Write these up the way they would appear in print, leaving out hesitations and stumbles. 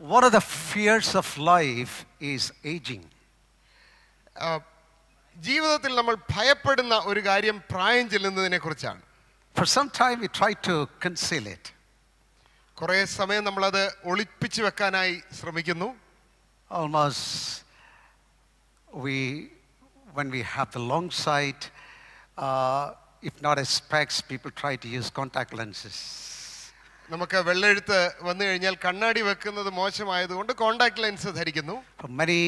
one of the fears of life is aging. ജീവിതത്തിൽ നമ്മൾ ഭയപ്പെടുന്ന ഒരു കാര്യം പ്രായം ചെല്ലുന്നതിനെ കുറിച്ചാണ്. For some time we try to conceal it. കുറേ സമയം നമ്മളത് ഒളിപ്പിച്ചു വെക്കാനായി ശ്രമിക്കുന്നു. Almost when we have the long sight, if not as specs, people try to use contact lenses. നമുക്ക് വെള്ളെഴുത്ത് വന്നു കഴിഞ്ഞാൽ കണ്ണാടി വെക്കുന്നത് മോശമായതുകൊണ്ട് കോണ്ടാക്ട് ലെൻസ് ധരിക്കുന്നു. For many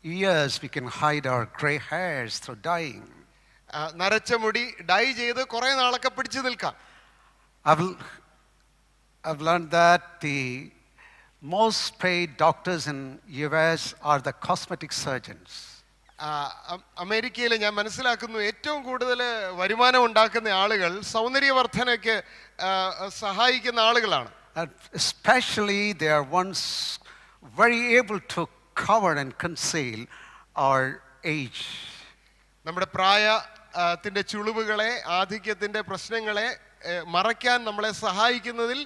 years we can hide our gray hairs through dyeing. നരച്ച മുടി ഡൈ ചെയ്ത് കുറേ നാളൊക്കെ പിടിച്ചു നിൽക്കാം. I've learned that the most paid doctors in US are the cosmetic surgeons. അമേരിക്കയിൽ ഞാൻ മനസ്സിലാക്കുന്നു ഏറ്റവും കൂടുതൽ വരുമാനം ഉണ്ടാക്കുന്ന ആളുകൾ സൗന്ദര്യവർദ്ധനയ്ക്ക് സഹായിക്കുന്ന ആളുകളാണ്. Especially they are ones very able to cover and conceal our age. നമ്മുടെ പ്രായത്തിന്റെ ചുളിവുകളെ ആധിക്യത്തിന്റെ പ്രശ്നങ്ങളെ മറയ്ക്കാൻ നമ്മളെ സഹായിക്കുന്നതിൽ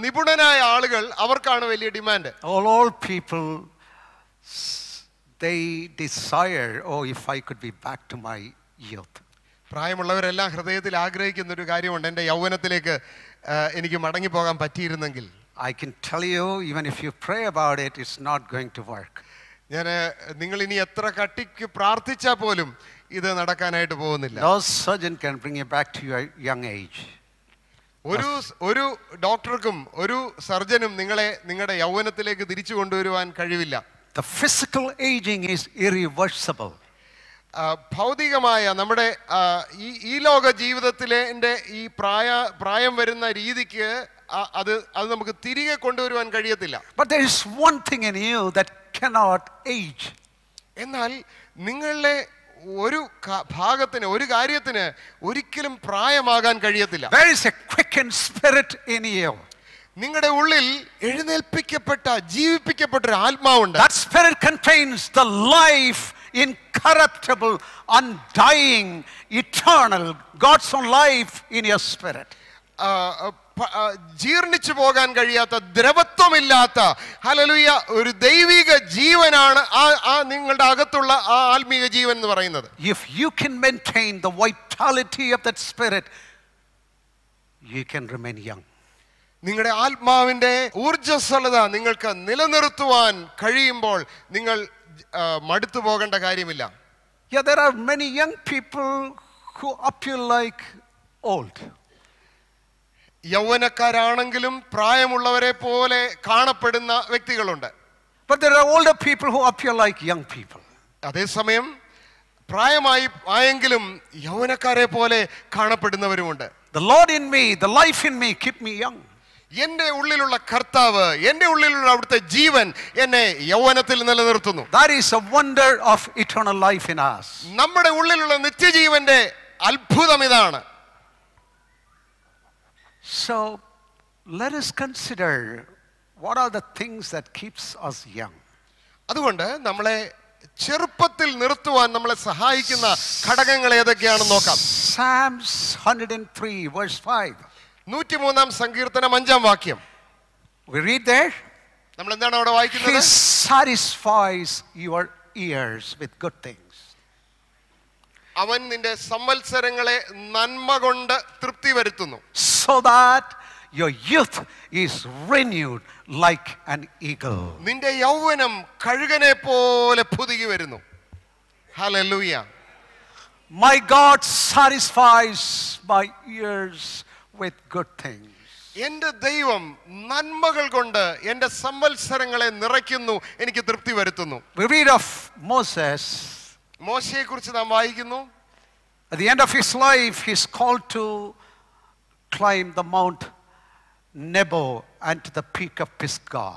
നിപുണനായ ആളുകൾ അവർക്കാണ് വലിയ demand. All people they desire, oh, if I could be back to my youth. പ്രായമുള്ളവരെല്ലാം ഹൃദയത്തിൽ ആഗ്രഹിക്കുന്ന ഒരു കാര്യമുണ്ട്, എൻ്റെ യൗവനത്തിലേക്ക് എനിക്ക് മടങ്ങി പോകാൻ പറ്റിയിരുന്നെങ്കിൽ. I can tell you, even if you pray about it, it's not going to work. ഞാൻ നിങ്ങൾ ഇനി എത്ര കട്ടിക്ക് പ്രാർത്ഥിച്ചാൽ പോലും ഇത് നടക്കാനായിട്ട് പോകുന്നില്ല. No surgeon can bring you back to your young age. ഒരു ഡോക്ടർക്കും ഒരു സർജനും നിങ്ങളെ നിങ്ങളുടെ യൗവനത്തിലേക്ക് തിരിച്ചു കൊണ്ടുവരുവാൻ കഴിവില്ല. The physical aging is irreversible. ഭൗതികമായ നമ്മുടെ ഈ ലോക ജീവിതത്തിലെ ഈ പ്രായം വരുന്ന രീതിക്ക് അത് നമുക്ക് തിരികെ കൊണ്ടുവരുവാൻ കഴിയത്തില്ല. But there is one thing in you that cannot age. എന്നാൽ നിങ്ങളുടെ ഒരു ഭാഗത്തിന് ഒരു കാര്യത്തിന് ഒരിക്കലും പ്രായമാകാൻ കഴിയത്തില്ല. There is a quickened spirit in you. നിങ്ങളുടെ ഉള്ളിൽ എഴുന്നേൽപ്പിക്കപ്പെട്ട ജീവിപ്പിക്കപ്പെട്ട ഒരു ആത്മാവുണ്ട്. That spirit contains the life, incorruptible, undying, eternal, God's own life in your spirit. ജീർണിച്ചു പോകാൻ കഴിയാത്ത ദ്രവത്വമില്ലാത്ത ഹല്ലേലൂയ ഒരു ദൈവിക ജീവനാണ് ആ നിങ്ങളുടെ അകത്തുള്ള ആ ആത്മീയ ജീവൻ എന്ന് പറയുന്നത്. If you can maintain the vitality of that spirit, you can remain young. നിങ്ങളുടെ ആത്മാവിന്റെ ഊർജ്ജസ്വലത നിങ്ങൾക്ക് നിലനിർത്തുവാൻ കഴിയുമ്പോൾ നിങ്ങൾ മടുത്തു പോകേണ്ട കാര്യമില്ല. Yeah, there are many young people who appear like old. യൗവനക്കാരാണെങ്കിലും പ്രായമുള്ളവരെ പോലെ കാണപ്പെടുന്ന വ്യക്തികളുണ്ട്. But there are older people who appear like young people. അതേസമയം പ്രായമായി ആയെങ്കിലും യൗവനക്കാരെ പോലെ കാണപ്പെടുന്നവരുമുണ്ട്. The Lord in me, the life in me, keep me young. എന്റെ ഉള്ളിലുള്ള കർത്താവ്, എന്റെ ഉള്ളിലുള്ള അവിടുത്തെ ജീവൻ എന്നെ യൗവനത്തിൽ നിലനിർത്തുന്നു. That is a wonder of eternal life in us. നമ്മുടെ ഉള്ളിലുള്ള നിത്യജീവന്റെ അത്ഭുതം ഇതാണ്. So let us consider what are the things that keeps us young. അതുകൊണ്ട് നമ്മളെ ചെറുപ്പത്തിൽ നിർത്തുവാൻ നമ്മളെ സഹായിക്കുന്ന ഘടകങ്ങൾ ഏതൊക്കെയാണെന്ന് നോക്കാം. Psalms 103 verse 5. 103-ാം സങ്കീർത്തനം 5-ാം വാക്യം. We read there. നമ്മൾ എന്താണ് അവിടെ വായിക്കുന്നത്? He satisfies your ears with good things. അവൻ നിന്റെ സംവത്സരങ്ങളെ നന്മ കൊണ്ട് തൃപ്തി വരുത്തുന്നു. So that your youth is renewed like an eagle. നിന്റെ യൗവനം കഴുകനെ പോലെ പുതുകി വരുന്നു. Hallelujah. My God satisfies my ears with good things. എൻ്റെ ദൈവം നന്മകൾ കൊണ്ട് എൻ്റെ സംവത്സരങ്ങളെ നിറയ്ക്കുന്നു, എനിക്ക് തൃപ്തി വരുത്തുന്നു. We read of Moses. മോശയെ കുറിച്ച് നാം വായിക്കുന്നു. At the end of his life, he is called to climb the Mount Nebo and to the peak of Pisgah.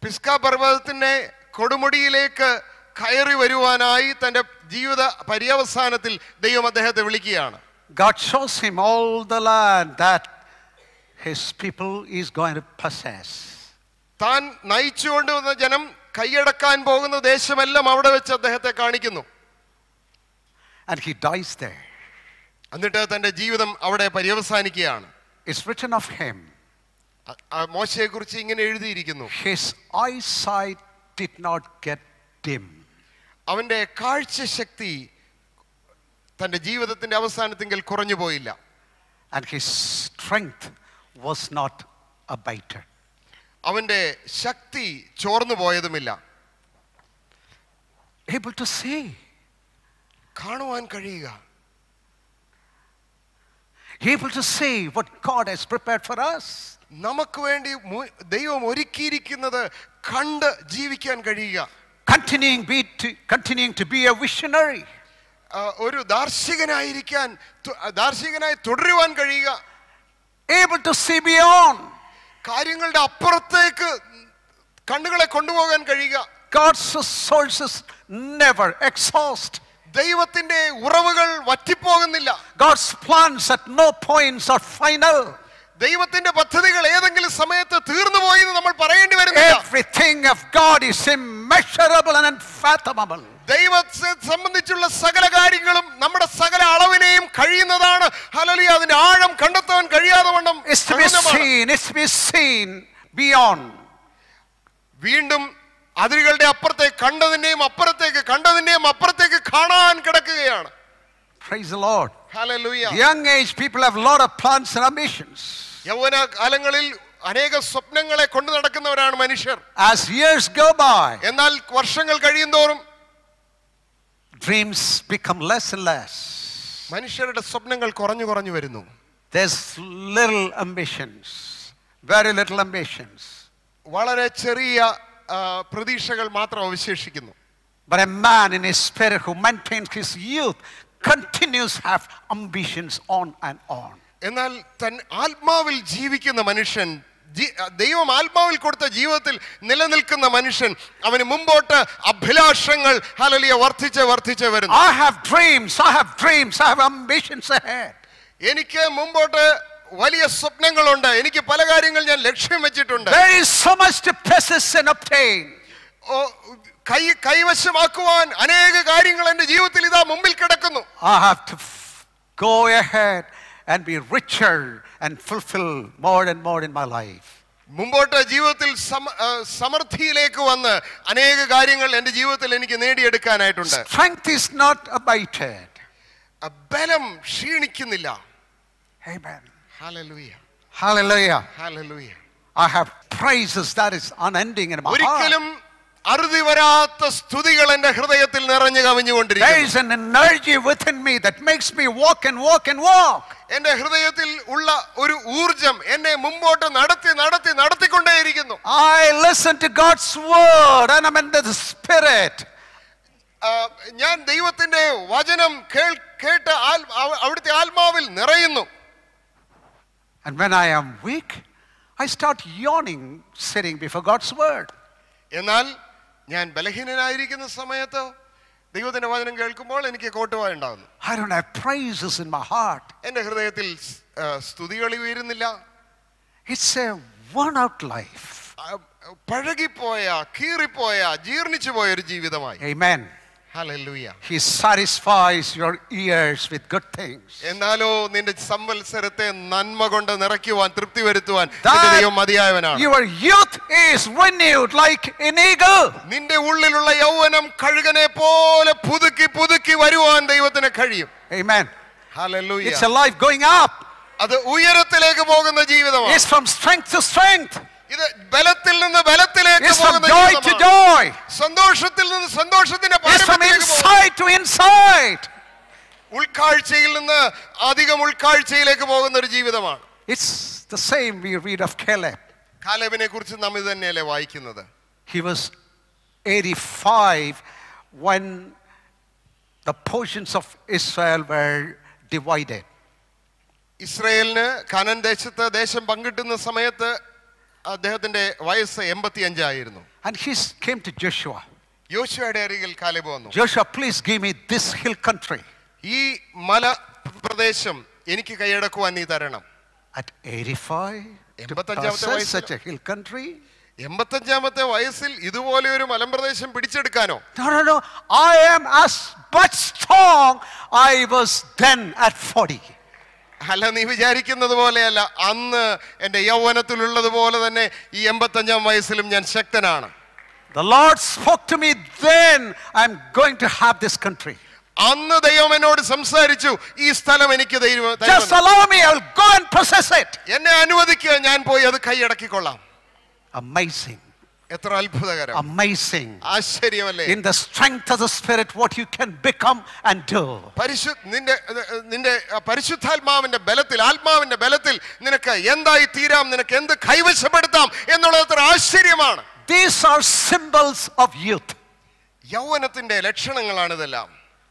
പിസ്ക പർവ്വതത്തിന്റെ കൊടുമുടിയിലേക്ക് കയറി വരുവാനായി തന്റെ ജീവിത പര്യവസാനത്തിൽ ദൈവം അദ്ദേഹത്തെ വിളിക്കുകയാണ്. God shows him all the land that his people is going to possess. താൻ നയിച്ചുകൊണ്ട് വന്ന ജനം കൈയടക്കാൻ പോകുന്ന ദേശമെല്ലാം അവിടെ വെച്ച് അദ്ദേഹത്തെ കാണിക്കുന്നു. And he dies there. എന്നിട്ട് തന്റെ ജീവിതം അവിടെ പര്യവസാനിക്കുകയാണ്. It's written of him. മോശയെ കുറിച്ച് ഇങ്ങനെ എഴുതിയിരിക്കുന്നു, his eyesight did not get dim. അവന്റെ കാഴ്ചശക്തി തന്റെ ജീവിതത്തിന്റെ അവസാനത്തിൽ കുറഞ്ഞു പോയില്ല. And his strength was not abated. അവന്റെ ശക്തി ചോർന്നു പോയതുമില്ല. Able to see. കാണുവാൻ കഴിയുക. Able to see what God has prepared for us. നമുക്ക് വേണ്ടി ദൈവം ഒരുക്കിയിരിക്കുന്നത് കണ്ട് ജീവിക്കാൻ കഴിയുക. Continuing to be a visionary. ഒരു ദാർശനികനായി തുടരുവാൻ കഴിയുക. Able to see beyond. കാര്യങ്ങളുടെ അപ്പുറത്തേക്ക് കണ്ണുകളെ കൊണ്ടുപോകാൻ കഴിയുക. God's sources never exhaust. ദൈവത്തിന്റെ ഉറവുകൾ വറ്റിപ്പോകുന്നില്ല. God's plans at no points are final. ദൈവത്തിന്റെ പദ്ധതികൾ ഏതെങ്കിലും സമയത്ത് തീർന്നു പോയി എന്ന് നമ്മൾ പറയേണ്ടി വരുന്നില്ല. Everything of God is immeasurable and unfathomable. ദൈവത്തെ സംബന്ധിച്ചുള്ള സകല കാര്യങ്ങളും നമ്മുടെ സകല അളവിനെയും കഴിയുന്നതാണ്. ഹല്ലേലൂയ. അതിന്റെ ആഴം കണ്ടെത്താൻ കഴിയാതെ വണ്ണം It's to be seen beyond. വീണ്ടും അതിരുകളുടെ അപ്പുറത്തേക്ക് കണ്ടതിന്റെയും അപ്പുറത്തേക്ക് കാണാൻ കിടക്കുകയാണ്. Praise the Lord. Hallelujah. Young age people have a lot of plans and ambitions. യൗവന കാലങ്ങളിൽ അനേക സ്വപ്നങ്ങളെ കൊണ്ടു നടക്കുന്നവരാണ് മനുഷ്യർ. As years go by, എന്നാൽ വർഷങ്ങൾ കഴിയുന്തോറും dreams become less and less. മനുഷ്യരുടെ സ്വപ്നങ്ങൾ കുറഞ്ഞു വരുന്നു. There's little ambitions, very little ambitions. വളരെ ചെറിയ പ്രതീക്ഷകൾ മാത്രം അവശേഷിക്കുന്നു. But a man in his spirit who maintains his youth continues to have ambitions on and on. എന്നാൽ തൻ ആത്മാവിൽ ജീവിക്കുന്ന മനുഷ്യൻ, ദൈവം ആത്മാവിൽ കൊടുത്ത ജീവിതത്തിൽ നിലനിൽക്കുന്ന മനുഷ്യൻ, അവന് മുമ്പോട്ട് അഭിലാഷങ്ങൾ ഹല്ലേലൂയ വർദ്ധിച്ച് വരുന്നു. I have dreams, I have ambitions ahead. എനിക്ക് മുമ്പോട്ട് വലിയ സ്വപ്നങ്ങളുണ്ട്. എനിക്ക് പല കാര്യങ്ങൾ ഞാൻ ലക്ഷ്യം വെച്ചിട്ടുണ്ട്. There is so much to possess and obtain. കൈവശമാക്കുവാൻ അനേക കാര്യങ്ങൾ എൻ്റെ ജീവിതത്തിൽ ഇതാ മുമ്പിൽ കിടക്കുന്നു. I have to go ahead and be richer and fulfill more and more in my life. മുമ്പോട്ട് ജീവിതത്തിൽ സമൃദ്ധിയിലേക്ക് വന്ന് അനേക കാര്യങ്ങൾ എൻ്റെ ജീവിതത്തിൽ എനിക്ക് നേടിയെടുക്കാനായിട്ടുണ്ട്. Strength is not abated. ബലം ക്ഷീണിക്കുന്നില്ല. Amen. Hallelujah. Hallelujah. Hallelujah. I have praises that is unending in my heart. ഒരിക്കലും അറുതി വരാത്ത സ്തുതികൾ എൻ്റെ ഹൃദയത്തിൽ നിറഞ്ഞു കവിഞ്ഞുകൊണ്ടിരിക്കുന്നു. There is an energy within me that makes me walk and walk and walk. എൻ്റെ ഹൃദയത്തിൽ ഉള്ള ഒരു ഊർജം എന്നെ മുമ്പോട്ട് നടത്തിക്കൊണ്ടേയിരിക്കുന്നു. I listen to God's word and I'm in the spirit. ഞാൻ ദൈവത്തിന്റെ വചനം കേട്ട് അവിടുത്തെ ആത്മാവിൽ നിറയുന്നു. And when I am weak, I start yawning sitting before God's word. എന്നാൽ ഞാൻ ബലഹീനനായിരിക്കുന്ന സമയത്ത് ദൈവത്തിന്റെ വചനം കേൾക്കുമ്പോൾ എനിക്ക് കോട്ടുവായ ഉണ്ടാകുന്നു. I don't have praises in my heart. എൻ്റെ ഹൃദയത്തിൽ സ്തുതികൾ ഉയരുന്നില്ല. It's a worn out life. പഴകിപ്പോയ, കീറിപ്പോയ, ജീർണിച്ചു പോയ ഒരു ജീവിതമായി. Amen. Hallelujah. He satisfies your ears with good things. എന്നാലോ നിന്റെ സംവത്സരത്തെ നന്മ കൊണ്ട് നിറയ്ക്കുവാൻ, തൃപ്തി വരുത്തുവാൻ ദൈവം മതിയായവനാണ്. Your youth is renewed like an eagle. നിന്റെ ഉള്ളിലുള്ള യൗവനം കഴുകനെ പോലെ പുതുക്കി വരുവാൻ ദൈവത്തിന് കഴിയും. Amen. Hallelujah. It's a life going up. അത് ഉയരത്തിലേക്ക് പോകുന്ന ജീവിതമാണ്. It's from strength to strength. ഇത് ബലത്തിൽ നിന്ന് ബലത്തിലേക്ക് പോകുന്ന joy to joy. സന്തോഷത്തിൽ നിന്ന് സന്തോഷത്തിന്റെ inside to inside. ഉൾക്കാഴ്ചയിൽ നിന്ന് അധികം ഉൾക്കാഴ്ചയിലേക്ക് പോകുന്ന ഒരു ജീവിതമാണ്. It's the same we read of Caleb. കാലേബിനെ കുറിച്ച് നാം ഇത് തന്നെയല്ലേ വായിക്കുന്നത്. He was 85 when the portions of Israel were divided. ഇസ്രായേലിന് കാനാൻ ദേശത്ത് ദേശം പങ്കിട്ടുന്ന സമയത്ത് അദ്ദേഹത്തിന്റെ വയസ്സ് 85 ആയിരുന്നു. And he came to Joshua. യോശുവയുടെ അരികിൽ കാലേബ് വന്നു. Joshua, please give me this hill country. ഈ മല പ്രദേശം എനിക്ക് കൈയടക്കുവാൻ നീ തരണം. At 85, 85-ാമത്തെ വയസ്സിൽ such a hill country. 85-ാമത്തെ വയസ്സിൽ ഇതുപോലെ ഒരു മലമ്പ്രദേശം പിടിച്ചെടുക്കാനോ? No. I am as much strong I was then at 40. അല്ല, നീ വിചാരിക്കുന്നത് പോലെയല്ല. അന്ന് എൻ്റെ യൗവനത്തിലുള്ളതുപോലെ തന്നെ ഈ 85-ാം വയസ്സിലും ഞാൻ ശക്തനാണ്. The Lord spoke to me then, I'm going to have this country. അന്ന് ദൈവം എന്നോട് സംസാരിച്ചു, ഈ സ്ഥലം എനിക്ക് Just allow me, I'll go and possess it. എന്നെ അനുവദിക്കുക, ഞാൻ പോയി അത് കൈയടക്കിക്കൊള്ളാം. Amazing. എത്ര അത്ഭുതകരം. Amazing. ആശ്ചര്യമല്ലേ? In the strength of the Spirit, what you can become and do. നിന്റെ പരിശുദ്ധാത്മാവിന്റെ ബലത്തിൽ, ആത്മാവിന്റെ ബലത്തിൽ നിനക്ക് എന്തായി തീരാം, നിനക്ക് എന്ത് കൈവശപ്പെടുത്താം എന്നുള്ളത് എത്ര ആശ്ചര്യമാണ്. These are symbols of youth. യൗവനത്തിന്റെ ലക്ഷണങ്ങളാണ് ഇതെല്ലാം.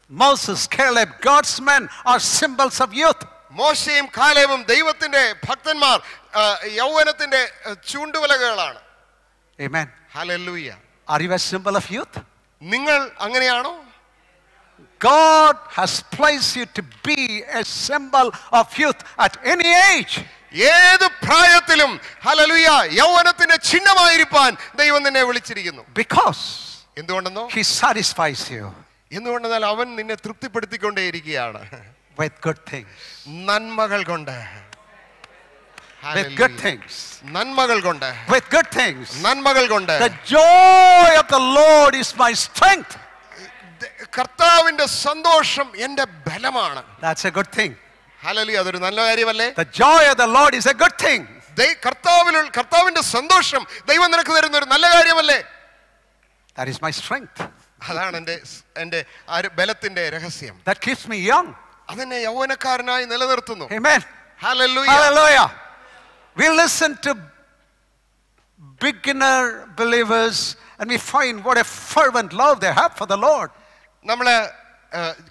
Moses, Caleb, God's men are symbols of youth. മോശയും കാലേബും ദൈവത്തിന്റെ ഭക്തന്മാർ യൗവനത്തിന്റെ ചൂണ്ടുവലകളാണ്. Amen. Hallelujah. Are you a symbol of youth? നിങ്ങൾ അങ്ങനെയാണോ? God has placed you to be a symbol of youth at any age. ഏത് പ്രായത്തിലും hallelujah യൗവനത്തിന്റെ ചിഹ്നമായിരിക്കാൻ ദൈവം നിന്നെ വിളിച്ചിരിക്കുന്നു. Because എന്തുകൊണ്ടെന്നോ? He satisfies you. എന്തുകൊണ്ടെന്നാൽ അവൻ നിന്നെ തൃപ്തിപ്പെടുത്തിക്കൊണ്ടേയിരിക്കുകയാണ്. With good things. നന്മകൾ കൊണ്ട്. With good things. നന്മകൾ കൊണ്ട്. With good things. നന്മകൾ കൊണ്ട്. The joy of the Lord is my strength. കർത്താവിന്റെ സന്തോഷം എൻ്റെ ബലമാണ്. That's a good thing. Hallelujah, അതൊരു നല്ല കാര്യമല്ലേ? The joy of the Lord is a good thing. കർത്താവിന്റെ സന്തോഷം ദൈവം നിനക്ക് തരുന്ന ഒരു നല്ല കാര്യമല്ലേ? That is my strength. അതാണ് എൻ്റെ ബലത്തിന്റെ രഹസ്യം. That keeps me young. അതെന്നെ യൗവനക്കാരനായി നിലനിർത്തുന്നു. Amen. Hallelujah. Hallelujah. We listen to beginner believers and we find what a fervent love they have for the Lord. നമ്മളെ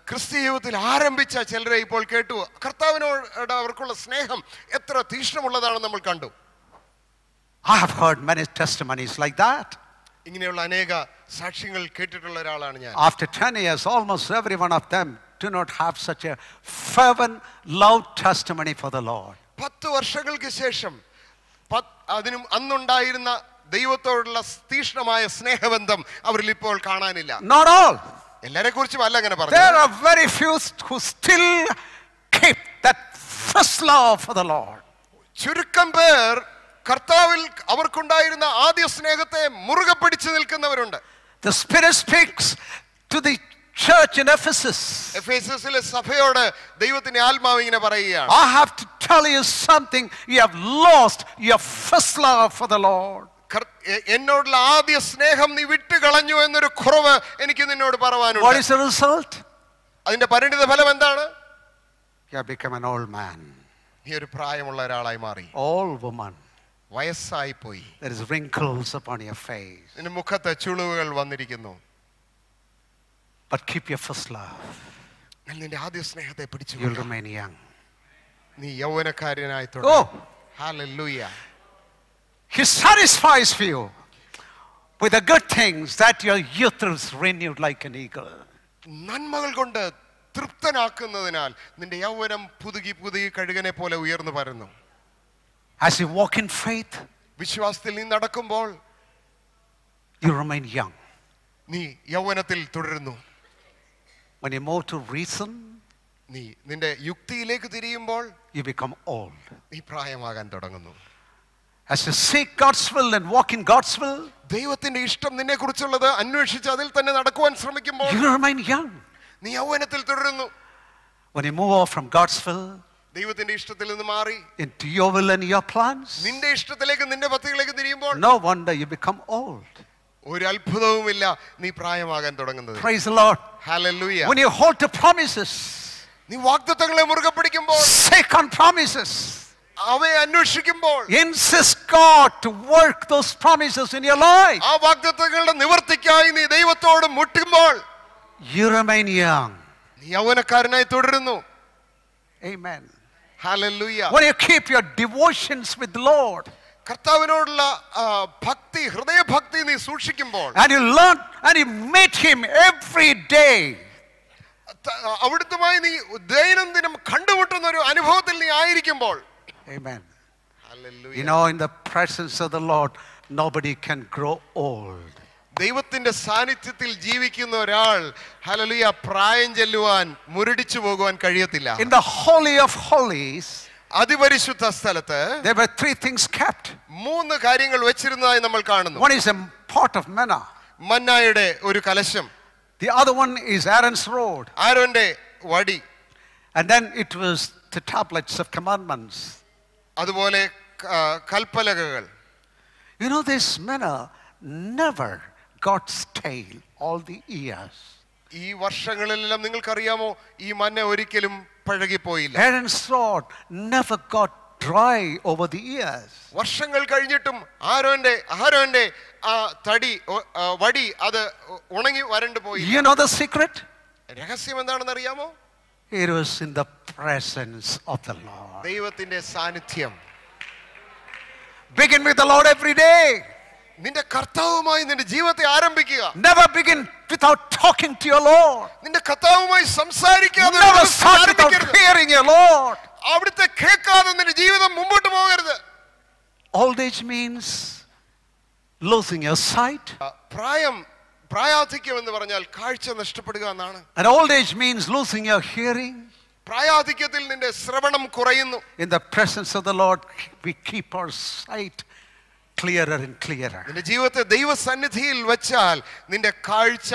ക്രിസ്തീയ ജീവിതത്തിൽ ആരംഭിച്ച ചിലരെ ഇപ്പോൾ കേട്ടു. കർത്താവിനോട് അവർക്കുള്ള സ്നേഹം എത്ര തീക്ഷ്ണമുള്ളതാണെന്ന് നമ്മൾ കണ്ടു. I have heard many testimonies like that. ഇങ്ങനെയുള്ള അനേക സാക്ഷ്യങ്ങൾ കേട്ടിട്ടുള്ള ഒരാളാണ് ഞാൻ. After 10 years, almost every one of them do not have such a fervent love testimony for the Lord. 10 വർഷങ്ങൾക്ക് ശേഷം അതിനും അന്നുണ്ടായിരുന്ന ദൈവത്തോടുള്ള തീക്ഷ്ണമായ സ്നേഹബന്ധം അവരിൽ ഇപ്പോൾ കാണാനില്ല. Not all. എല്ലാരെ കുറിച്ചും അല്ല അങ്ങനെ പറഞ്ഞു. There are very few who still keep that first love for the Lord. ചുരുക്കം പേർ കർത്താവിൽ അവർക്കുണ്ടായിരുന്ന ആദ്യ സ്നേഹത്തെ മുറുകെ പിടിച്ചു നിൽക്കുന്നവരുണ്ട്. The Spirit speaks to the church in Ephesus. എഫേസസിലെ സഭയോട് ദൈവത്തിന്റെ ആത്മാവ് ഇങ്ങനെ പറയുകയാണ്, I have to tell you something. You have lost your first love for the Lord. എന്നോടുള്ള ആദ്യ സ്നേഹം നീ വിട്ടുകളഞ്ഞു എന്നൊരു കുറവ് എനിക്ക് നിന്നോട് പറയാനുണ്ട്. What is the result? അതിന്റെ പരിണിത ഫലം എന്താണ്? You have become an old man. നീ ഒരു പ്രായമുള്ള ഒരാളായി മാറി. Old woman. വയസ്സായി പോയി. There is wrinkles upon your face. നിന്റെ മുഖത്ത് ചുളിവുകൾ വന്നിരിക്കുന്നു. But keep your first love. നിന്റെ ആദ്യ സ്നേഹത്തെ പിടിച്ചു. You'll remain young. നീ യൗവനക്കാരനായി Go. തുടരും. Hallelujah. He satisfies you with the good things that your youth is renewed like an eagle. നന്മകൾ കൊണ്ട് തൃപ്തനാക്കുന്നതിനാൽ നിന്റെ യൗവനം പുതുകി കഴുകനെ പോലെ ഉയർന്നു പരന്നു. As you walk in faith, വിശ്വാസത്തിൽ നീ നടക്കുമ്പോൾ you remain young. നീ യൗവനത്തിൽ തുടരുന്നു. When you move to reason, നീ നിന്റെ യുക്തിയിലേക്ക് തിരിയുമ്പോൾ you become old. നീ പ്രായമാകാൻ തുടങ്ങുന്നു. As you seek God's will and walk in God's will, ദൈവത്തിന്റെ ഇഷ്ടം നിന്നെ കുറിച്ചുള്ളത് അന്വേഷിച്ച് അതിൽ തന്നെ നടക്കുവാൻ ശ്രമിക്കുമ്പോൾ you remain young. നീ യൗവനത്തിൽ തുടരുന്നു. When you move off from God's will ദൈവത്തിന്റെ ഇഷ്ടത്തിൽ നിന്ന് മാറി into your will and your plans, നിന്റെ ഇഷ്ടത്തിലേക്ക് നിന്റെ പദ്ധതികളിലേക്ക് തിരിയുമ്പോൾ no wonder you become old. ഒരു അത്ഭുതവുമില്ല നീ പ്രായമാകാൻ തുടങ്ങുന്നത്. Praise the Lord. Hallelujah. When you hold to promises, നീ വാഗ്ദത്തങ്ങളെ മുറുകെ പിടിക്കുമ്പോൾ, seek on promises, അവയെ അന്വേഷിക്കുമ്പോൾ, insist God to work those promises in your life, ആ വാഗ്ദത്തങ്ങളുടെ നിവർത്തിക്കായി നീ ദൈവത്തോട് മുട്ടുമ്പോൾ, you remain young. നീ യൗവനക്കാരനായി തുടരുന്നു. Amen. Hallelujah. When you keep your devotions with the Lord, കർത്താവിനോടുള്ള ഭക്തി, ഹൃദയഭക്തി നീ സൂക്ഷിക്കുമ്പോൾ, and you learn and you meet Him every day, അവിടുത്തുമായി നീ ദൈനംദിനം കണ്ടുമുട്ടുന്ന ഒരു അനുഭവത്തിൽ നീ ആയിരിക്കുമ്പോൾ, amen. Hallelujah. You know, in the presence of the Lord, nobody can grow old. ദൈവത്തിന്റെ സാന്നിധ്യത്തിൽ ജീവിക്കുന്ന ഒരാൾ ഹല്ലേലൂയ പ്രായം ചെല്ലുവാൻ മുരടിച്ചു പോകുവാൻ കഴിയത്തില്ല. In the Holy of Holies, അതിപരിശുദ്ധ സ്ഥലത്ത് there were 3 things kept. 3 കാര്യങ്ങൾ വെച്ചിരുന്നതായി നമ്മൾ കാണുന്നു. One is a pot of manna. മന്നായുടെ ഒരു കലശം. The other one is Aaron's rod. ആരോന്റെ വടി. And then it was the tablets of commandments. അതുപോലെ കൽപ്പലകകൾ. You know, this manna never got stale all the years. ഈ വർഷങ്ങളിലെല്ലാം നിങ്ങൾക്കറിയാമോ ഈ മന്ന ഒരിക്കലും പഴകിപ്പോയില്ല. Aaron's rod never got dry over the years. വർഷങ്ങൾ കഴിഞ്ഞിട്ടും ആരോന്റെ ആ തടി വടി അത് ഉണങ്ങി വരണ്ടു പോയി. You know the secret? രഹസ്യം എന്താണെന്ന് അറിയാമോ? It was in the presence of the Lord. ദൈവത്തിന്റെ സാന്നിധ്യം. Begin with the Lord every day. നിന്റെ കർത്താവുമായി നിന്റെ ജീവിതത്തെ ആരംഭിക്കുക. Never begin without talking to your Lord. നിന്റെ കർത്താവുമായി സംസാരിക്കാതെ Never start without hearing your Lord. അവിടുത്തെ കേൾക്കാതെ നിന്റെ ജീവിതം മുമ്പോട്ട് പോകരുത്. Old age means losing your sight. പ്രായാധിക്യം എന്ന് പറഞ്ഞാൽ കാഴ്ച നഷ്ടപ്പെടുക എന്നാണ്. And old age means losing your hearing. പ്രായാധിക്യത്തിൽ നിന്റെ ശ്രവണം കുറയുന്നു. In the presence of the Lord we keep our sight clearer and clearer. നിന്റെ ജീവിതത്തെ ദൈവസന്നിധിയിൽ വെച്ചാൽ നിന്റെ കാഴ്ച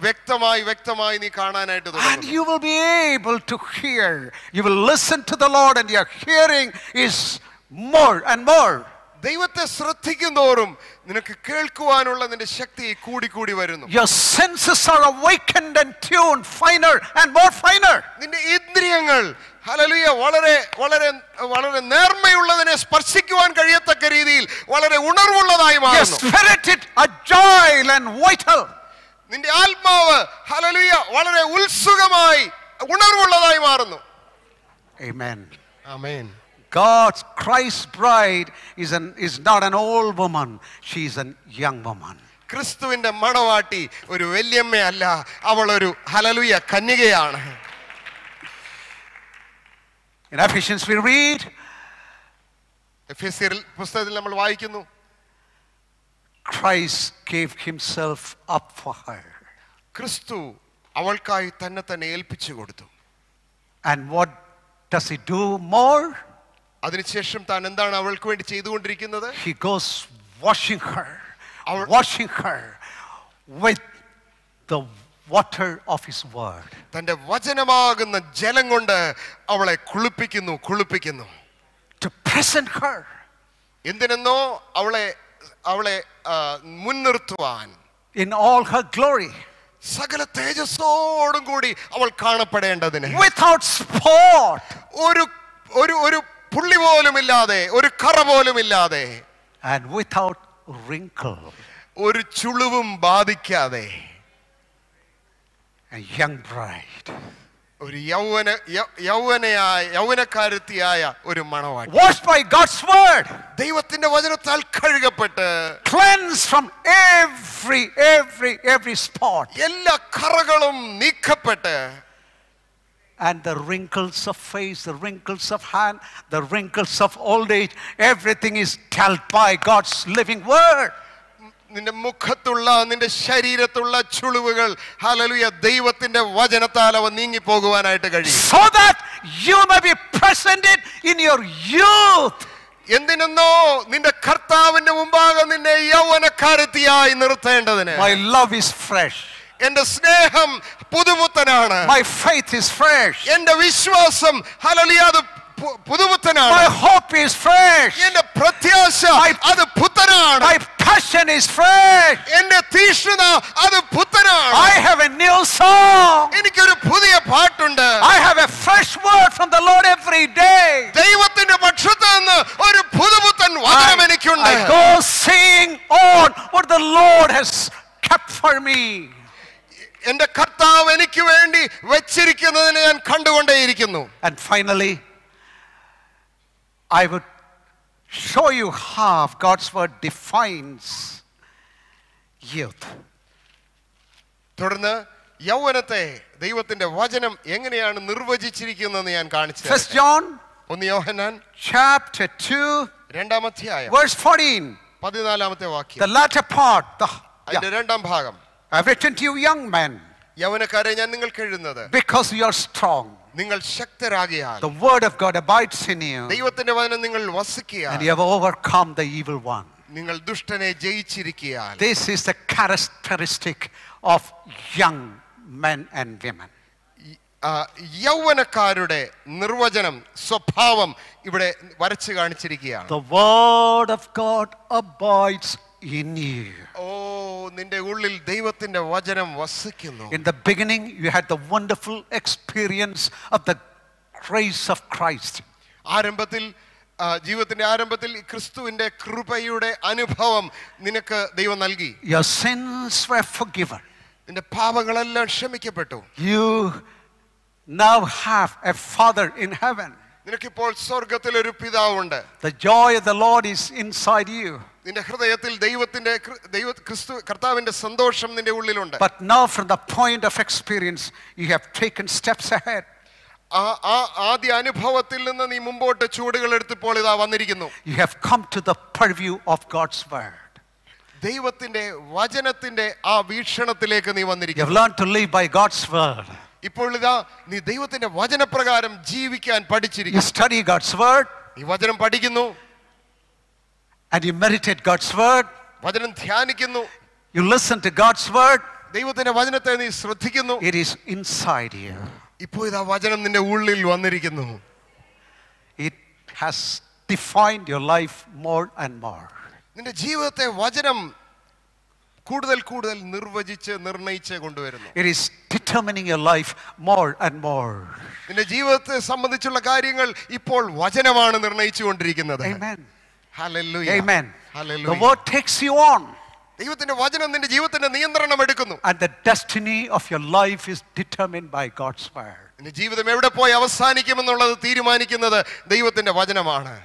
വ്യക്തമായി നീ കാണാനായിട്ട് തുടങ്ങും. And you will be able to hear. You will listen to the Lord and your hearing is more and more. ദൈവത്തെ ശ്രദ്ധിക്കുന്തോറും നിനക്ക് കേൾക്കുവാനുള്ള നിന്റെ ശക്തി കൂടി വരുന്നു. Your senses are awakened and tuned finer and more finer. നിന്റെ ഇന്ദ്രിയങ്ങൾ ഹല്ലേലൂയ വളരെ വളരെ വളരെ നേർമയുള്ളതിനെ സ്പർശിക്കുവാൻ കഴിയത്തക്ക രീതിയിൽ വളരെ ഉണർവുള്ളതായി മാറുന്നു. Your spirit is agile and vital. നിന്റെ ആത്മാവ് ഹല്ലേലൂയ വളരെ ഉത്സുകമായി ഉണർവുള്ളതായി മാറുന്നു. Amen. Amen. God's Christ's bride is not an old woman, she is a young woman. ക്രിസ്തുവിന്റെ മണവാട്ടി ഒരു വല്യമ്മയല്ല, അവൾ ഒരു ഹല്ലേലൂയ കന്യകയാണ്. In Ephesians we read, എഫെസ്യർ പുസ്തകത്തിൽ നമ്മൾ വായിക്കുന്നു, Christ gave himself up for her. ക്രിസ്തു അവൾക്കായി തന്നെ ഏൽപ്പിച്ചു കൊടുത്തു. And what does he do more? അതിനുശേഷം താൻ എന്താണ് അവൾക്ക് വേണ്ടി ചെയ്തുകൊണ്ടിരിക്കുന്നത്? He goes washing her with the water of his word. തന്റെ വചനമാകുന്ന ജലം കൊണ്ട് അവളെ കുളിപ്പിക്കുന്നു. To present her. എന്തിനെന്നോ അവളെ മുൻനിർത്തുവാൻ. In all her glory. സകല തേജസ്സോടും കൂടി അവൾ കാണപ്പെടേണ്ടതിന്. Without spot. ഒരു പുള്ളി പോലുമില്ലാതെ, ഒരു കറ പോലുമില്ലാതെ. And without wrinkle. ഒരു ചുളിവും ബാധിക്കാതെ. A young bride. ഒരു യൗവനക്കാരത്തിയായ ഒരു മണവാട്ടി. Washed by God's word. ദൈവത്തിന്റെ വചനത്താൽ കഴുകപ്പെട്ട്. Cleansed from every spot. എല്ലാ കറകളും നീക്കപ്പെട്ട്. And the wrinkles of face, the wrinkles of hand, the wrinkles of old age, everything is dealt by God's living word. നിന്റെ മുഖത്തുള്ള നിന്റെ ശരീരത്തുള്ള ചുളിവുകൾ hallelujah ദൈവത്തിന്റെ വചനത്താൽ അവ നീങ്ങി പോകുവാനായിട്ട് കഴിയും. So that you may be presented in your youth. എന്തിനെന്നോ നിന്റെ കർത്താവിന്റെ മുമ്പാകെ നിന്നെ യൗവനക്കാരത്തിയായി നിർത്തേണ്ടതിന്. My love is fresh. എന്റെ സ്നേഹം പുതുമുത്തനാണ്. My faith is fresh. എന്റെ വിശ്വാസം ഹല്ലേലൂയ അത് പുതുമുത്തനാണ്. My hope is fresh. എന്റെ പ്രത്യാശ അത് പുത്തനാണ്. My passion is fresh. എന്റെ തീക്ഷ്ണത അത് പുത്തനാണ്. I have a new song. എനിക്കൊരു പുതിയ പാട്ടുണ്ട്. I have a fresh word from the Lord every day. ദൈവത്തിന്റെ പക്ഷത്ത് നിന്ന് ഒരു പുതുപുത്തൻ വചനം എനിക്കുണ്ട്. I go sing on what the Lord has kept for me. എന്റെ കർത്താവ് എനിക്ക് വേണ്ടി വെച്ചിരിക്കുന്നതിനെ ഞാൻ കണ്ടുകൊണ്ടേയിരിക്കുന്നു. And finally, I would show you how God's word defines youth. തുടർന്ന് യൗവനത്തെ ദൈവത്തിന്റെ വചനം എങ്ങനെയാണ് നിർവചിച്ചിരിക്കുന്നതെന്ന് ഞാൻ കാണിച്ചു തരാം. 1 John 1 യോഹന്നാൻ chapter 2 2-ാം അധ്യായം verse 14. 14-ാമത്തെ വാക്യം. The latter part, the അതിന്റെ രണ്ടാം ഭാഗം. I've written to you young men, യൗവനക്കാരെ ഞാൻ നിങ്ങൾക്ക് എഴുതുന്നത് because you are strong. നിങ്ങൾ ശക്തരാകിയാൽ The word of God abides in you, ദൈവത്തിന്റെ വചനം നിങ്ങൾ and വസിക്കുകയാൽ you have overcome the evil one. നിങ്ങൾ ദുഷ്ടനെ ജയിച്ചിരിക്കുകയാൽ. This is the characteristic of young men and women. യൗവനക്കാരുടെ നിർവചനം, സ്വഭാവം ഇവിടെ വരച്ചു കാണിച്ചിരിക്കുകയാണ്. The word of God abides in you. നിന്റെ ഉള്ളിൽ ദൈവത്തിന്റെ വചനം വസിക്കുന്നു. In the beginning you had the wonderful experience of the grace of Christ. ആരംഭത്തിൽ, ജീവിതത്തിന്റെ ആരംഭത്തിൽ ക്രിസ്തുവിന്റെ കൃപയുടെ അനുഭവം നിനക്ക് ദൈവം നൽകി. Your sins were forgiven. നിന്റെ പാപങ്ങളെല്ലാം ക്ഷമിക്കപ്പെട്ടു. You now have a Father in heaven. നിനക്കിപ്പോൾ സ്വർഗ്ഗത്തിൽ ഒരു പിതാവുണ്ട്. The joy of the Lord is inside you. നിന്റെ ഹൃദയത്തിൽ ക്രിസ്തു കർത്താവിന്റെ സന്തോഷം നിന്റെ ഉള്ളിലുണ്ട്. But now from the point of experience you have taken steps ahead. ആദ്യ അനുഭവത്തിൽ നിന്ന് നീ മുമ്പോട്ട് ചുവടുകൾ എടുത്തപ്പോൾ ഇതാ വന്നിരിക്കുന്നു. You have come to the purview of God's word. ദൈവത്തിന്റെ വചനത്തിന്റെ ആ വീക്ഷണത്തിലേക്ക് നീ You have വന്നിരിക്കുന്നു. learned to live by God's word. ഇപ്പോൾ ഇതാ നീ ദൈവത്തിന്റെ വചനപ്രകാരം ജീവിക്കാൻ You പഠിച്ചിരിക്കുന്നു. study God's word നീ വചനം പഠിക്കുന്നു, and you meditate God's word. വചനം ധ്യാനിക്കുന്നു, You listen to God's word. ദൈവത്തിന്റെ വചനത്തെ നീ ശ്രദ്ധിക്കുന്നു. It is inside you. ഇപ്പോൾ ഇതാ വചനം നിന്റെ ഉള്ളിൽ വന്നിരിക്കുന്നു. It has defined your life more and more. നിന്റെ ജീവിതത്തെ വചനം കൂടുതൽ കൂടുതൽ നിർണയിച്ച് കൊണ്ടുവരുന്നു. It is determining your life more and more. നിന്റെ ജീവിതത്തെ സംബന്ധിച്ചുള്ള കാര്യങ്ങൾ ഇപ്പോൾ വചനമാണ് നിർണയിച്ചുകൊണ്ടിരിക്കുന്നത്. Amen. Hallelujah. Amen. Hallelujah. The word takes you on. ദൈവത്തിന്റെ വചനം നിന്റെ ജീവിതത്തിന്റെ നിയന്ത്രണം എടുക്കുന്നു. And the destiny of your life is determined by God's word. നിന്റെ ജീവിതം എവിടെ പോയി അവസാനിക്കുമെന്നുള്ളത് തീരുമാനിക്കുന്നത് ദൈവത്തിന്റെ വചനമാണ്.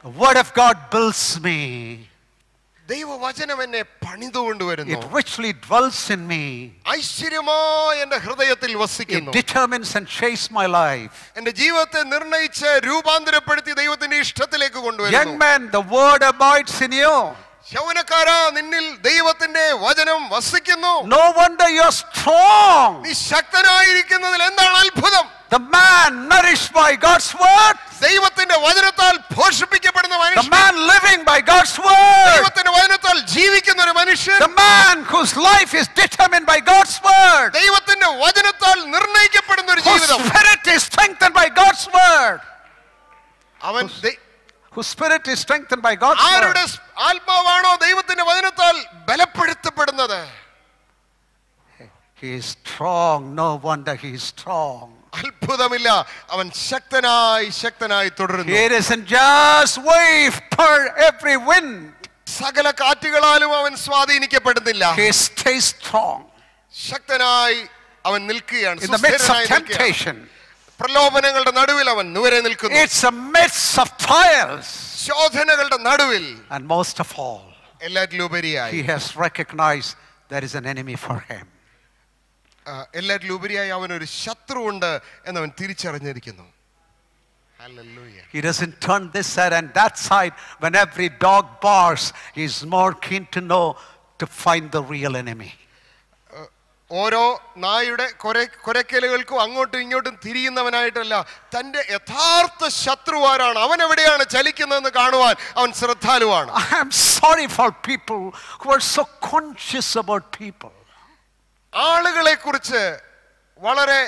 The word of God builds me. ദൈവവചനം എന്നെ പണിതുകൊണ്ടുവരുന്നു. It richly dwells in me. ഐശ്വര്യമായി എന്റെ ഹൃദയത്തിൽ It വസിക്കുന്നു. determines and shapes my life. എന്റെ ജീവിതത്തെ നിർണയിച്ച് രൂപാന്തരപ്പെടുത്തി ദൈവത്തിന്റെ ഇഷ്ടത്തിലേക്ക് Young കൊണ്ടുവരുന്നു. man, the word abides in you. യൗവനക്കാരാ, നിന്നിൽ ദൈവത്തിന്റെ വചനം വസിക്കുന്നു. No wonder you're strong. നീ ശക്തനായിരിക്കുന്നതിൽ എന്താണ് അത്ഭുതം? The man nourished by God's word. ദൈവത്തിന്റെ വചനത്താൽ പോഷിപ്പിക്കപ്പെടുന്ന The മനുഷ്യൻ, man living by God's word. ദൈവത്തിന്റെ വചനത്താൽ ജീവിക്കുന്ന ഒരു മനുഷ്യൻ, The man whose life is determined by God's word. ദൈവത്തിന്റെ വചനത്താൽ നിർണയിക്കപ്പെടുന്ന ഒരു Whose ജീവിതം. spirit is strengthened by God's word. അവൻ Whose spirit is strengthened by God's ആരുടെ word. ആത്മാവാണോ ദൈവത്തിന്റെ വചനത്താൽ ബലപ്പെടുത്തപ്പെടുന്നത്? He is strong. No wonder he is strong. അത്ഭുതമില്ല, അവൻ ശക്തനായി തുടരുന്നു. He isn't just wave per every wind. സകല കാറ്റുകളാലും അവൻ സ്വാധീനിക്കപ്പെടുന്നില്ല. He stays strong ശക്തനായി അവൻ നിൽക്കുകയാണ്. in the midst of temptation. പ്രലോഭനങ്ങളുടെ നടുവിൽ അവൻ നുവരെ നിൽക്കുന്നു. It's a midst of trials. ശോധനകളുടെ നടുവിൽ, And most of all, എല്ലാറ്റിലുപരിയായി he has recognized there is an enemy for him. എല്ലാറ്റിലുപരിയായി അവനൊരു ശത്രുവുണ്ട് എന്നവൻ തിരിച്ചറിഞ്ഞിരിക്കുന്നു. Hallelujah. He doesn't turn this side and that side. When every dog barks, he's more keen to know to find the real enemy. ഓരോ നായുടെ കൊരക്കലുകൾക്കും അങ്ങോട്ടും ഇങ്ങോട്ടും തിരിയുന്നവനായിട്ടല്ല, തന്റെ യഥാർത്ഥ ശത്രുവാരാണ്, അവൻ എവിടെയാണ് ചലിക്കുന്നതെന്ന് കാണുവാൻ അവൻ ശ്രദ്ധാലുവാണ്. I am sorry for people who are so conscious about people. ആളുകളെ കുറിച്ച് വളരെ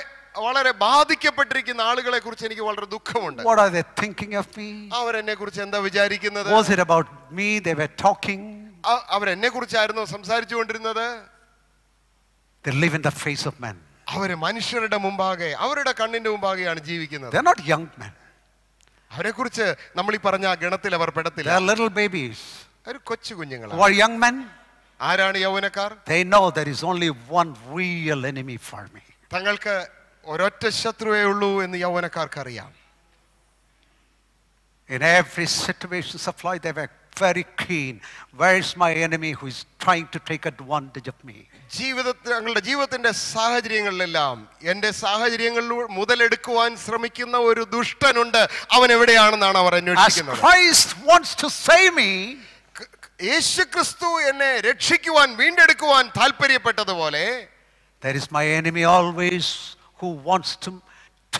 വളരെ ബാധിക്കപ്പെട്ടിരിക്കുന്ന ആളുകളെ കുറിച്ച് എനിക്ക് വളരെ ദുഃഖമുണ്ട്. What are they thinking of me? അവരെന്നെ കുറിച്ച് എന്താ വിചാരിക്കുന്നത്? Was it about me they were talking? അവരെന്നെ കുറിച്ചായിരുന്നു സംസാരിച്ചു കൊണ്ടിരുന്നത്? They live in the face of men. അവര് മനുഷ്യരുടെ മുമ്പാകെ, അവരുടെ കണ്ണിന്റെ മുമ്പാകെയാണ് ജീവിക്കുന്നത്. They're not young men. അവരെ കുറിച്ച് നമ്മൾ ഈ പറഞ്ഞ ഗണത്തിൽ അവർ പെടത്തില്ല. They are little babies. ഒരു കൊച്ചു കുഞ്ഞുങ്ങളാണ്. Who are young men? ആരാണ് യൗവനക്കാർ? They know there is only one real enemy for me. തങ്ങൾക്ക് ഒരൊറ്റ ശത്രുവേ ഉള്ളൂ എന്ന് യൗവനക്കാർക്ക് അറിയാം. In every situations of life they were very keen. Where is my enemy who is trying to take advantage of me? തങ്ങളുടെ ജീവിതത്തിന്റെ സാഹചര്യങ്ങളിലെല്ലാം എന്റെ സാഹചര്യങ്ങളിൽ മുതലെടുക്കുവാൻ ശ്രമിക്കുന്ന ഒരു ദുഷ്ടനുണ്ട്, അവൻ എവിടെയാണെന്നാണ് അവർ As അന്വേഷിക്കുന്നത്. Christ wants to save me, യേശുക്രിസ്തു എന്നെ രക്ഷിക്കുവാൻ വീണ്ടെടുക്കുവാൻ താല്പര്യപ്പെട്ടതുപോലെ there is my enemy always who wants to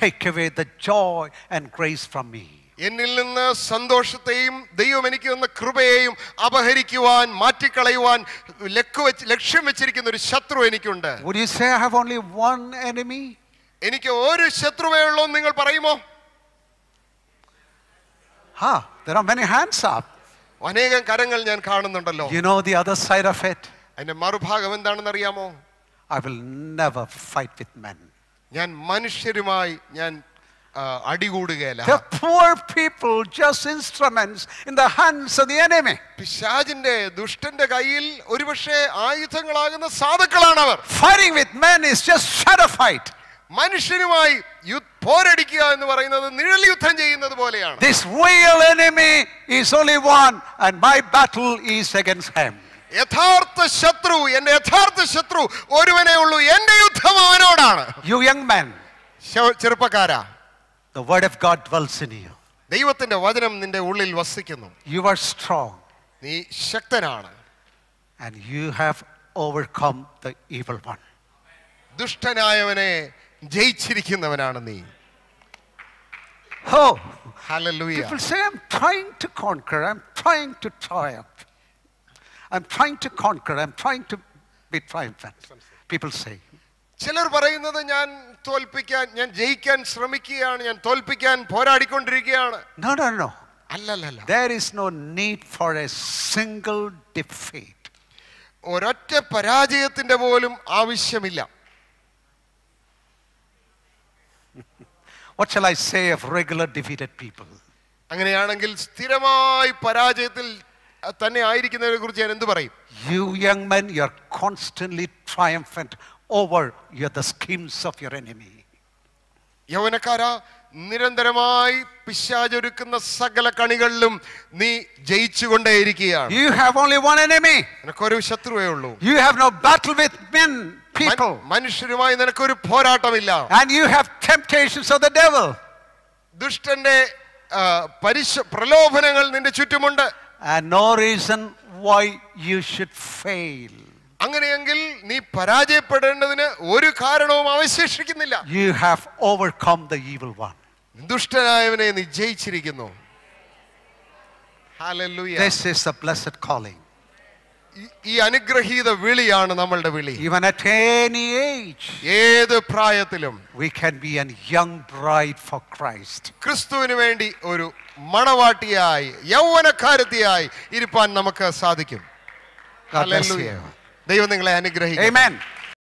take away the joy and grace from me. എന്നിൽ നിന്ന് സന്തോഷത്തെയും ദൈവം എനിക്ക് തന്ന കൃപയെയും അപഹരിക്കുവാൻ മാറ്റിക്കളയുവാൻ ലക്ഷ്യം വെച്ചിരിക്കുന്ന ഒരു ശത്രു എനിക്കുണ്ട്. Would you say I have only one enemy? എനിക്ക് ഒരു ശത്രുവേ ഉള്ളൂ എന്ന് നിങ്ങൾ പറയുമോ? There are many hands up. അനേകം കരങ്ങൾ ഞാൻ കാണുന്നുണ്ടല്ലോ. You know the other side of it? അതിന്റെ മറുഭാഗം എന്താണെന്ന് അറിയാമോ? I will never fight with men. ഞാൻ മനുഷ്യരുമായി ഞാൻ അടികൂടുകയില്ല. The poor people just instruments in the hands of the enemy. പിശാചിന്റെ ദുഷ്ടന്റെ കയ്യിൽ ഒരുപക്ഷെ ആയുധങ്ങളാകുന്ന സാധുക്കളാണ് അവർ. Fighting with men is just shadow fight. മനുഷ്യരുമായി പോരടിക്കുക എന്ന് പറയുന്നത് നിഴൽ യുദ്ധം ചെയ്യുന്നത് പോലെയാണ്. This real enemy is only one and my battle is against him. യഥാർത്ഥ ശത്രു, എന്റെ യഥാർത്ഥ ശത്രു ഒരുവനേ ഉള്ളൂ, എന്റെ യുദ്ധം അവനോടാണ്. You young men, ചെറുപ്പക്കാരാ, the word of God dwells in you. ദൈവത്തിന്റെ വചനം നിന്റെ ഉള്ളിൽ വസിക്കുന്നു. You are strong. നീ ശക്തനാണ്. And you have overcome the evil one. ദുഷ്ടനായവനെ ജയിച്ചിരിക്കുന്നവനാണ് നീ. Oh, hallelujah. People say I'm trying to conquer, I'm trying to triumph. I'm trying to conquer, I'm trying to be triumphant. People say. ചിലർ പറയുന്നത് ഞാൻ തോൽപ്പിക്കാൻ, ഞാൻ ജയിക്കാൻ ശ്രമിക്കുകയാണ്, ഞാൻ തോൽപ്പിക്കാൻ പോരാടിക്കൊണ്ടിരിക്കുകയാണ്. No, no, no. അല്ലല്ല. There is no need for a single defeat. ഒരൊറ്റ പരാജയത്തിന്റെ പോലും ആവശ്യമില്ല. What shall I say of regular defeated people? അങ്ങനെയാണെങ്കിൽ സ്ഥിരമായി പരാജയത്തിൽ തന്നെ ആയിരിക്കുന്നവരെ കുറിച്ച് ഞാൻ എന്ത് പറയും? You young men, you are constantly triumphant over the schemes of your enemy. യൗവനക്കാരാ, നിരന്തരമായി പിശാചൊരുക്കുന്ന സകല കണികളിലും നീ ജയിച്ചുകൊണ്ടേയിരിക്കുകയാണ്. You have only one enemy. നിനക്കൊരു ശത്രുവേ ഉള്ളൂ. You have no battle with men, people. മനുഷ്യരുമായി നിനക്കൊരു പോരാട്ടമില്ല. And you have temptations of the devil. ദുഷ്ടന്റെ പ്രലോഭനങ്ങൾ നിന്റെ ചുറ്റുമുണ്ട്. And no reason why you should fail. അങ്ങനെയെങ്കിൽ നീ പരാജയപ്പെടേണ്ടതിന് ഒരു കാരണവും അവശേഷിക്കുന്നില്ല. You have overcome the evil one. ദുഷ്ടനായവനെ നീ ജയിച്ചിരിക്കുന്നു. Hallelujah. This is the blessed calling. ഈ അനുഗ്രഹീത വിളിയാണ് നമ്മളുടെ വിളി. Even at any age, ഏത് പ്രായത്തിലും we can be a young bride for Christ. ക്രിസ്തുവിന് വേണ്ടി ഒരു മണവാട്ടിയായി, യൗവനക്കാരത്തിയായി ഇരിപ്പാൻ നമുക്ക് സാധിക്കും. God bless you. ദൈവം നിങ്ങളെ അനുഗ്രഹിക്കട്ടെ. Amen.